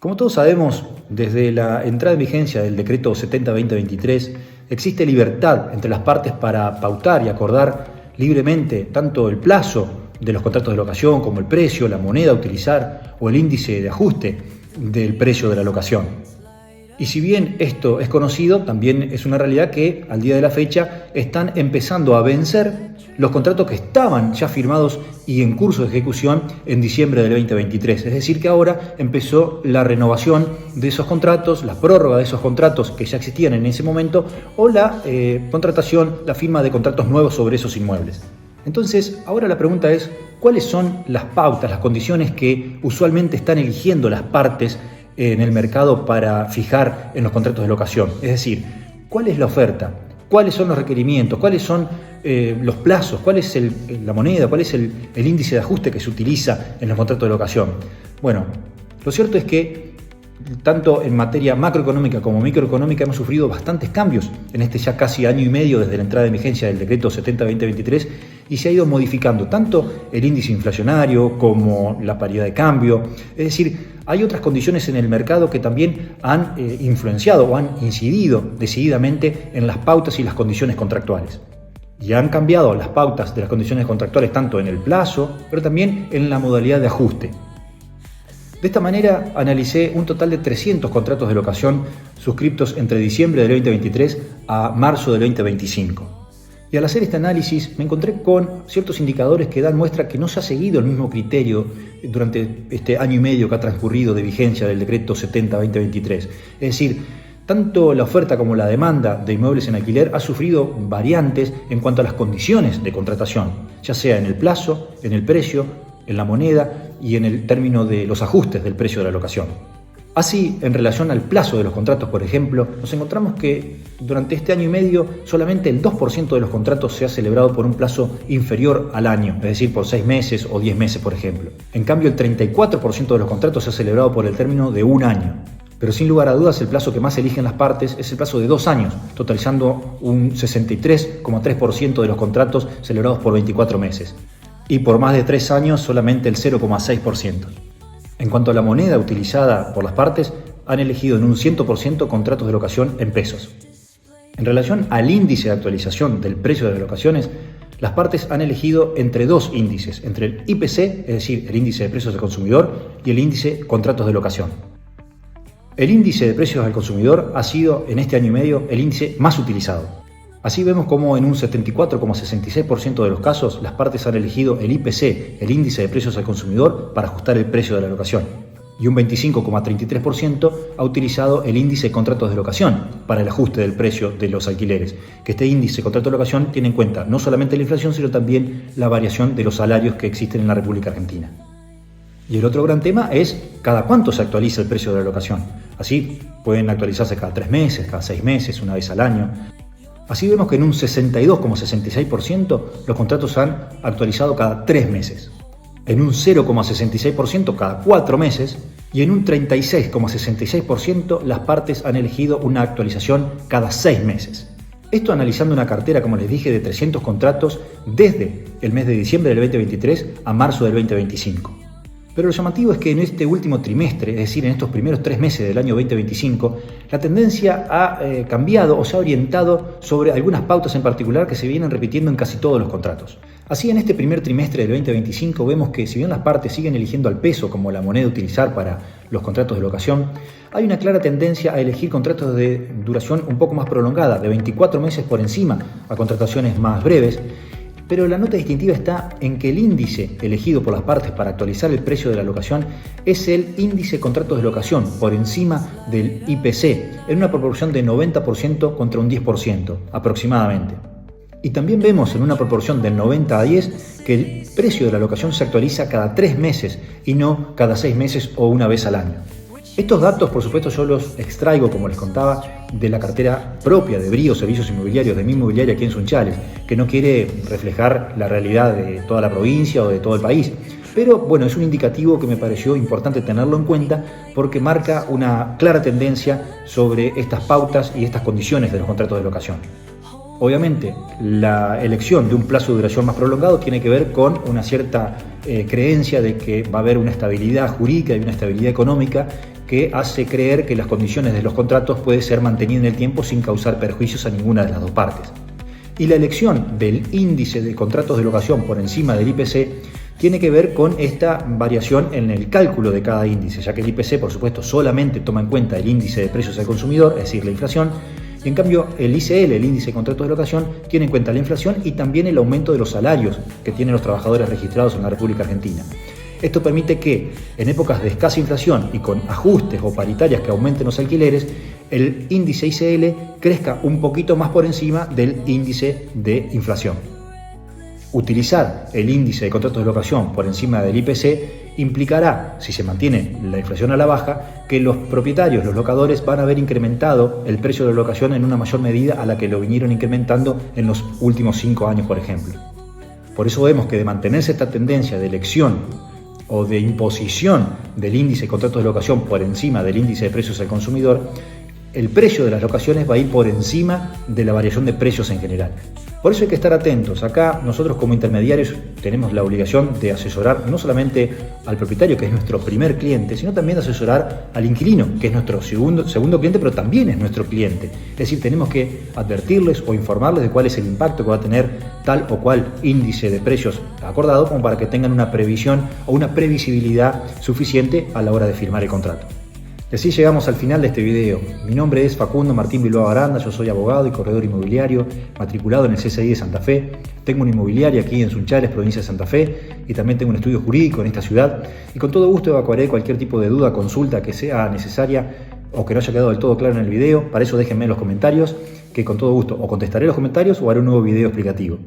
Como todos sabemos, desde la entrada en vigencia del Decreto 70-2023 existe libertad entre las partes para pautar y acordar libremente tanto el plazo de los contratos de locación como el precio, la moneda a utilizar o el índice de ajuste del precio de la locación. Y si bien esto es conocido, también es una realidad que al día de la fecha están empezando a vencer los contratos que estaban ya firmados y en curso de ejecución en diciembre del 2023. Es decir, que ahora empezó la renovación de esos contratos, la prórroga de esos contratos que ya existían en ese momento o la contratación, la firma de contratos nuevos sobre esos inmuebles. Entonces, ahora la pregunta es, ¿cuáles son las pautas, las condiciones que usualmente están eligiendo las partes en el mercado para fijar en los contratos de locación? Es decir, ¿cuál es la oferta? ¿Cuáles son los requerimientos? ¿Cuáles son los plazos? ¿Cuál es la moneda? ¿Cuál es el índice de ajuste que se utiliza en los contratos de locación? Bueno, lo cierto es que tanto en materia macroeconómica como microeconómica hemos sufrido bastantes cambios en este ya casi año y medio desde la entrada en vigencia del decreto 70-2023 y se ha ido modificando tanto el índice inflacionario como la paridad de cambio. Es decir, hay otras condiciones en el mercado que también han influenciado o han incidido decididamente en las pautas y las condiciones contractuales. Y han cambiado las pautas de las condiciones contractuales tanto en el plazo, pero también en la modalidad de ajuste. De esta manera analicé un total de 300 contratos de locación suscriptos entre diciembre del 2023 a marzo del 2025. Y al hacer este análisis me encontré con ciertos indicadores que dan muestra que no se ha seguido el mismo criterio durante este año y medio que ha transcurrido de vigencia del decreto 70-2023. Es decir, tanto la oferta como la demanda de inmuebles en alquiler ha sufrido variantes en cuanto a las condiciones de contratación, ya sea en el plazo, en el precio, en la moneda y en el término de los ajustes del precio de la locación. Así, en relación al plazo de los contratos, por ejemplo, nos encontramos que durante este año y medio solamente el 2% de los contratos se ha celebrado por un plazo inferior al año, es decir, por 6 meses o 10 meses, por ejemplo. En cambio, el 34% de los contratos se ha celebrado por el término de un año. Pero sin lugar a dudas, el plazo que más eligen las partes es el plazo de 2 años, totalizando un 63,3% de los contratos celebrados por 24 meses. Y por más de 3 años solamente el 0,6%. En cuanto a la moneda utilizada por las partes, han elegido en un 100% contratos de locación en pesos. En relación al índice de actualización del precio de las locaciones, las partes han elegido entre dos índices, entre el IPC, es decir, el índice de precios del consumidor, y el índice contratos de locación. El índice de precios al consumidor ha sido en este año y medio el índice más utilizado. Así vemos como en un 74,66% de los casos las partes han elegido el IPC, el índice de precios al consumidor, para ajustar el precio de la locación. Y un 25,33% ha utilizado el índice de contratos de locación para el ajuste del precio de los alquileres, que este índice de contrato de locación tiene en cuenta no solamente la inflación, sino también la variación de los salarios que existen en la República Argentina. Y el otro gran tema es cada cuánto se actualiza el precio de la locación. Así pueden actualizarse cada 3 meses, cada 6 meses, una vez al año. Así vemos que en un 62,66% los contratos han actualizado cada 3 meses, en un 0,66% cada 4 meses y en un 36,66% las partes han elegido una actualización cada 6 meses. Esto analizando una cartera, como les dije, de 300 contratos desde el mes de diciembre del 2023 a marzo del 2025. Pero lo llamativo es que en este último trimestre, es decir, en estos primeros 3 meses del año 2025, la tendencia ha cambiado o se ha orientado sobre algunas pautas en particular que se vienen repitiendo en casi todos los contratos. Así, en este primer trimestre del 2025 vemos que si bien las partes siguen eligiendo al peso como la moneda a utilizar para los contratos de locación, hay una clara tendencia a elegir contratos de duración un poco más prolongada, de 24 meses por encima a contrataciones más breves. Pero la nota distintiva está en que el índice elegido por las partes para actualizar el precio de la locación es el índice de contratos de locación por encima del IPC, en una proporción de 90% contra un 10% aproximadamente. Y también vemos en una proporción del 90 a 10 que el precio de la locación se actualiza cada 3 meses y no cada 6 meses o una vez al año. Estos datos, por supuesto, yo los extraigo, como les contaba, de la cartera propia de Brío Servicios Inmobiliarios, de mi inmobiliaria aquí en Sunchales, que no quiere reflejar la realidad de toda la provincia o de todo el país. Pero bueno, es un indicativo que me pareció importante tenerlo en cuenta porque marca una clara tendencia sobre estas pautas y estas condiciones de los contratos de locación. Obviamente, la elección de un plazo de duración más prolongado tiene que ver con una cierta creencia de que va a haber una estabilidad jurídica y una estabilidad económica que hace creer que las condiciones de los contratos pueden ser mantenidas en el tiempo sin causar perjuicios a ninguna de las dos partes. Y la elección del índice de contratos de locación por encima del IPC tiene que ver con esta variación en el cálculo de cada índice, ya que el IPC, por supuesto, solamente toma en cuenta el índice de precios al consumidor, es decir, la inflación, y en cambio el ICL, el índice de contratos de locación, tiene en cuenta la inflación y también el aumento de los salarios que tienen los trabajadores registrados en la República Argentina. Esto permite que en épocas de escasa inflación y con ajustes o paritarias que aumenten los alquileres, el índice ICL crezca un poquito más por encima del índice de inflación. Utilizar el índice de contratos de locación por encima del IPC implicará, si se mantiene la inflación a la baja, que los propietarios, los locadores, van a haber incrementado el precio de la locación en una mayor medida a la que lo vinieron incrementando en los últimos 5 años, por ejemplo. Por eso vemos que de mantenerse esta tendencia de elección o de imposición del índice de contratos de locación por encima del índice de precios al consumidor, el precio de las locaciones va a ir por encima de la variación de precios en general. Por eso hay que estar atentos. Acá nosotros como intermediarios tenemos la obligación de asesorar no solamente al propietario, que es nuestro primer cliente, sino también de asesorar al inquilino, que es nuestro segundo cliente, pero también es nuestro cliente. Es decir, tenemos que advertirles o informarles de cuál es el impacto que va a tener tal o cual índice de precios acordado, como para que tengan una previsión o una previsibilidad suficiente a la hora de firmar el contrato. Y así llegamos al final de este video. Mi nombre es Facundo Martín Bilbao Aranda, yo soy abogado y corredor inmobiliario, matriculado en el CSI de Santa Fe. Tengo una inmobiliaria aquí en Sunchales, provincia de Santa Fe, y también tengo un estudio jurídico en esta ciudad. Y con todo gusto evacuaré cualquier tipo de duda, consulta que sea necesaria o que no haya quedado del todo claro en el video. Para eso déjenme en los comentarios, que con todo gusto o contestaré los comentarios o haré un nuevo video explicativo.